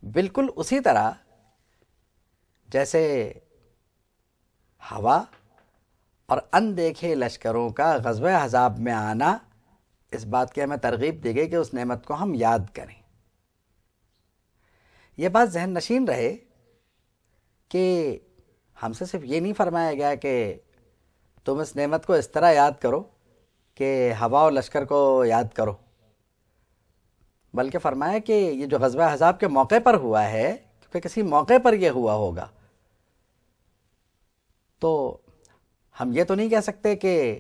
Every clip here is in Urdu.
بالکل اسی طرح جیسے ہوا اور اندیکھے لشکروں کا غزوہ احزاب میں آنا، اس بات کی ہمیں ترغیب دی گئی کہ اس نعمت کو ہم یاد کریں۔ یہ بات ذہن نشین رہے کہ ہم سے صرف یہ نہیں فرمایا گیا کہ تم اس نعمت کو اس طرح یاد کرو کہ ہوا اور لشکر کو یاد کرو، بلکہ فرمایا کہ یہ جو غزوہ احزاب کے موقع پر ہوا ہے، کیونکہ کسی موقع پر یہ ہوا ہوگا، تو ہم یہ تو نہیں کہہ سکتے کہ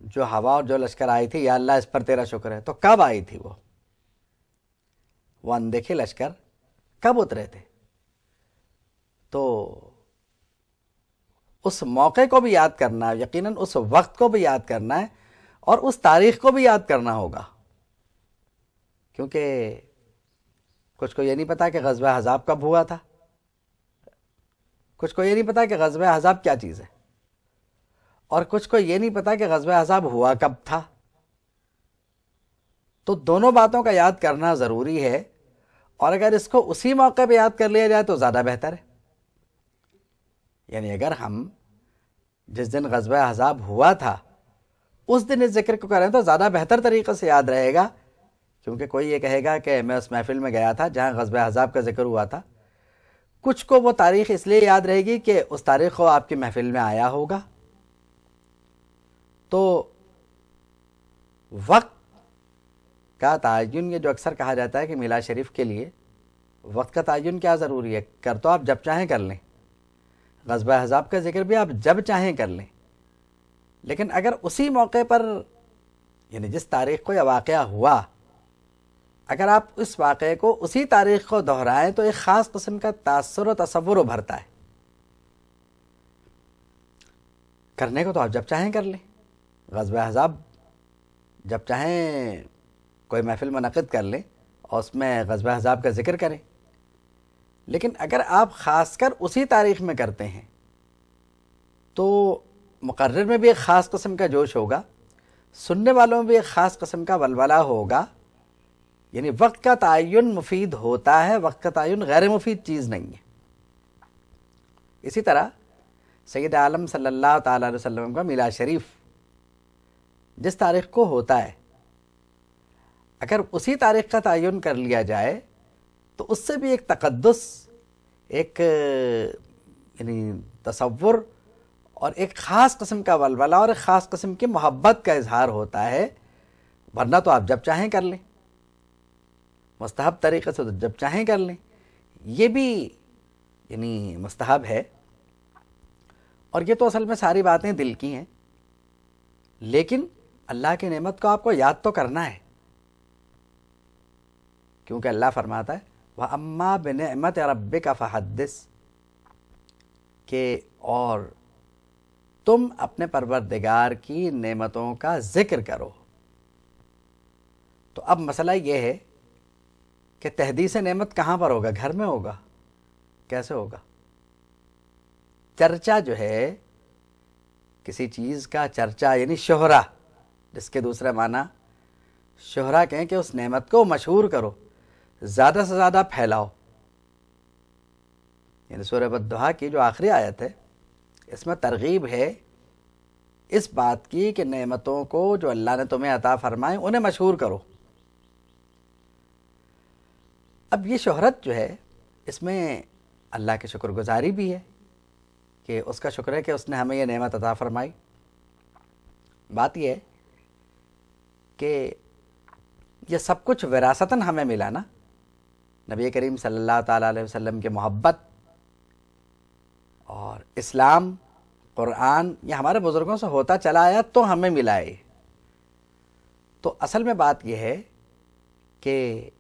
جو ہوا اور جو لشکر آئی تھی یا اللہ اس پر تیرا شکر ہے، تو کب آئی تھی وہ اندیکھے لشکر کب اترے تھے؟ تو اس موقع کو بھی یاد کرنا ہے، یقیناً اس وقت کو بھی یاد کرنا ہے، اور اس تاریخ کو بھی یاد کرنا ہوگا، کیونکہ کچھ کو یہ نہیں پتا کہ غزوہ احزاب کب ہوا تھا، کچھ کو یہ نہیں پتا کہ غزوہ احزاب کیا چیز ہے، اور کچھ کو یہ نہیں پتا کہ غزوہ احزاب ہوا کب تھا۔ تو دونوں باتوں کا یاد کرنا ضروری ہے، اور اگر اس کو اسی موقع پہ یاد کر لیا جائے تو زیادہ بہتر ہے۔ یعنی اگر ہم جس دن غزوہ احزاب ہوا تھا اس دن اس ذکر کو کریں تو زیادہ بہتر طریقے سے یاد رہے گا، کیونکہ کوئی یہ کہے گا کہ میں اس محفل میں گیا تھا جہاں غزوہ احزاب کا ذکر ہوا تھا، کچھ کو وہ تاریخ اس لیے یاد رہے گی کہ اس تاریخ کو آپ کی محفل میں آیا ہوگا۔ تو وقت کا تعین، یہ جو اکثر کہا جاتا ہے کہ میلاد شریف کے لیے وقت کا تعین کیا ضروری ہے، کر تو آپ جب چاہیں کر لیں، غزوہ احزاب کا ذکر بھی آپ جب چاہیں کر لیں، لیکن اگر اسی موقع پر، یعنی جس تاریخ کو یہ واقعہ ہوا، اگر آپ اس واقعے کو اسی تاریخ کو دہرائیں تو ایک خاص قسم کا تاثر و تصور ابھرتا ہے۔ کرنے کو تو آپ جب چاہیں کر لیں، غزوہ احزاب جب چاہیں کوئی محفل منعقد کر لیں اور اس میں غزوہ احزاب کا ذکر کریں، لیکن اگر آپ خاص کر اسی تاریخ میں کرتے ہیں تو مقرر میں بھی ایک خاص قسم کا جوش ہوگا، سننے والوں میں بھی ایک خاص قسم کا ولولہ ہوگا۔ یعنی وقت کا تعین مفید ہوتا ہے، وقت کا تعین غیر مفید چیز نہیں ہے۔ اسی طرح سید عالم صلی اللہ تعالی علیہ وسلم کا میلاد شریف جس تاریخ کو ہوتا ہے، اگر اسی تاریخ کا تعین کر لیا جائے تو اس سے بھی ایک تقدس، ایک یعنی تصور اور ایک خاص قسم کا ولولہ اور ایک خاص قسم کی محبت کا اظہار ہوتا ہے۔ ورنہ تو آپ جب چاہیں کر لیں، مستحب طریقے سے تو جب چاہیں کر لیں، یہ بھی یعنی مستحب ہے۔ اور یہ تو اصل میں ساری باتیں دل کی ہیں، لیکن اللہ کی نعمت کو آپ کو یاد تو کرنا ہے، کیونکہ اللہ فرماتا ہے وَأَمَّا بِنِعْمَتِ رَبِّكَ فَحَدِّثْ، کہ اور تم اپنے پروردگار کی نعمتوں کا ذکر کرو۔ تو اب مسئلہ یہ ہے کہ تحدیث نعمت کہاں پر ہوگا؟ گھر میں ہوگا؟ کیسے ہوگا؟ چرچا جو ہے کسی چیز کا چرچا، یعنی شہرہ، جس کے دوسرے معنی شہرہ کہیں کہ اس نعمت کو مشہور کرو، زیادہ سے زیادہ پھیلاؤ۔ یعنی سورہ والضحیٰ کی جو آخری آیت ہے اس میں ترغیب ہے اس بات کی کہ نعمتوں کو جو اللہ نے تمہیں عطا فرمائیں انہیں مشہور کرو۔ اب یہ شہرت جو ہے اس میں اللہ کی شکر گزاری بھی ہے کہ اس کا شکر ہے کہ اس نے ہمیں یہ نعمت عطا فرمائی۔ بات یہ ہے کہ یہ سب کچھ وراثتاً ہمیں ملا نا، نبی کریم صلی اللہ تعالیٰ علیہ وسلم کی محبت اور اسلام، قرآن، یہ ہمارے بزرگوں سے ہوتا چلا آیا تو ہمیں ملا ہے۔ تو اصل میں بات یہ ہے کہ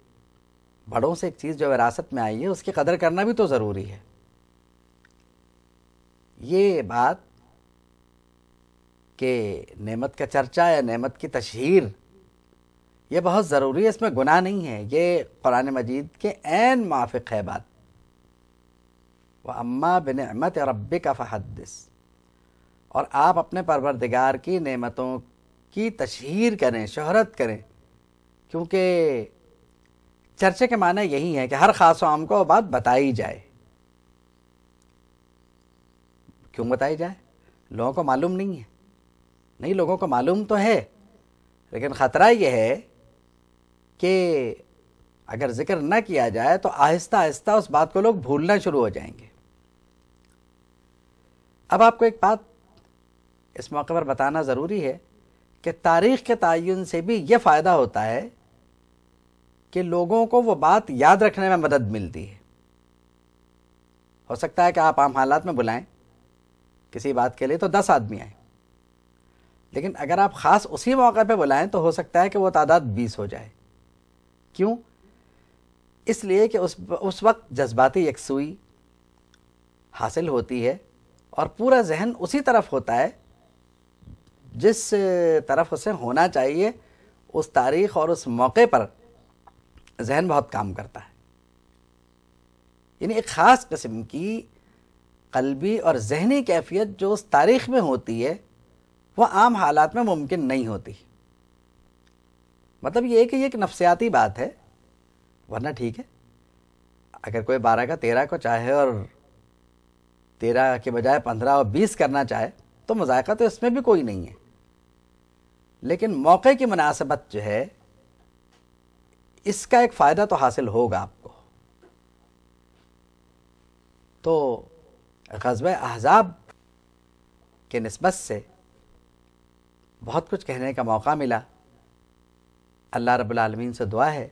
بڑوں سے ایک چیز جو وراثت میں آئی ہے اس کی قدر کرنا بھی تو ضروری ہے۔ یہ بات کہ نعمت کا چرچا یا نعمت کی تشہیر یہ بہت ضروری ہے، اس میں گناہ نہیں ہے، یہ قرآن مجید کے عین موافق ہے بات۔ وَأَمَّا بِنِعْمَتِ رَبِّكَ فَحَدِّثْ، اور آپ اپنے پروردگار کی نعمتوں کی تشہیر کریں، شہرت کریں، کیونکہ چرچے کے معنی یہی ہے کہ ہر خاص و عام کو وہ بات بتائی جائے. کیوں بتائی جائے؟ لوگوں کو معلوم نہیں ہے. نہیں، لوگوں کو معلوم تو ہے، لیکن خطرہ یہ ہے کہ اگر ذکر نہ کیا جائے تو آہستہ آہستہ اس بات کو لوگ بھولنا شروع ہو جائیں گے. اب آپ کو ایک بات اس موقع پر بتانا ضروری ہے کہ تاریخ کے تعین سے بھی یہ فائدہ ہوتا ہے کہ لوگوں کو وہ بات یاد رکھنے میں مدد ملتی ہے. ہو سکتا ہے کہ آپ عام حالات میں بلائیں کسی بات کے لیے تو 10 آدمی آئیں، لیکن اگر آپ خاص اسی موقع پہ بلائیں تو ہو سکتا ہے کہ وہ تعداد 20 ہو جائے. کیوں؟ اس لیے کہ اس وقت جذباتی یکسوئی حاصل ہوتی ہے اور پورا ذہن اسی طرف ہوتا ہے جس طرف اسے ہونا چاہیے. اس تاریخ اور اس موقع پر ذہن بہت کام کرتا ہے. یعنی ایک خاص قسم کی قلبی اور ذہنی کیفیت جو اس تاریخ میں ہوتی ہے وہ عام حالات میں ممکن نہیں ہوتی. مطلب یہ ہے کہ یہ ایک نفسیاتی بات ہے، ورنہ ٹھیک ہے اگر کوئی 12 کا 13 کو چاہے اور 13 کے بجائے 15 اور 20 کرنا چاہے تو مذائقہ تو اس میں بھی کوئی نہیں ہے. لیکن موقع کی مناسبت جو ہے اس کا ایک فائدہ تو حاصل ہوگا آپ کو. تو غزوہ احزاب کے نسبت سے بہت کچھ کہنے کا موقع ملا. اللہ رب العالمین سے دعا ہے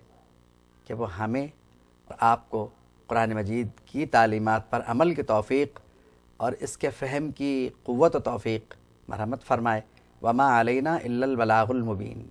کہ وہ ہمیں اور آپ کو قرآن مجید کی تعلیمات پر عمل کی توفیق اور اس کے فہم کی قوت و توفیق مرحمت فرمائے. وما علینا الا البلاغ المبین.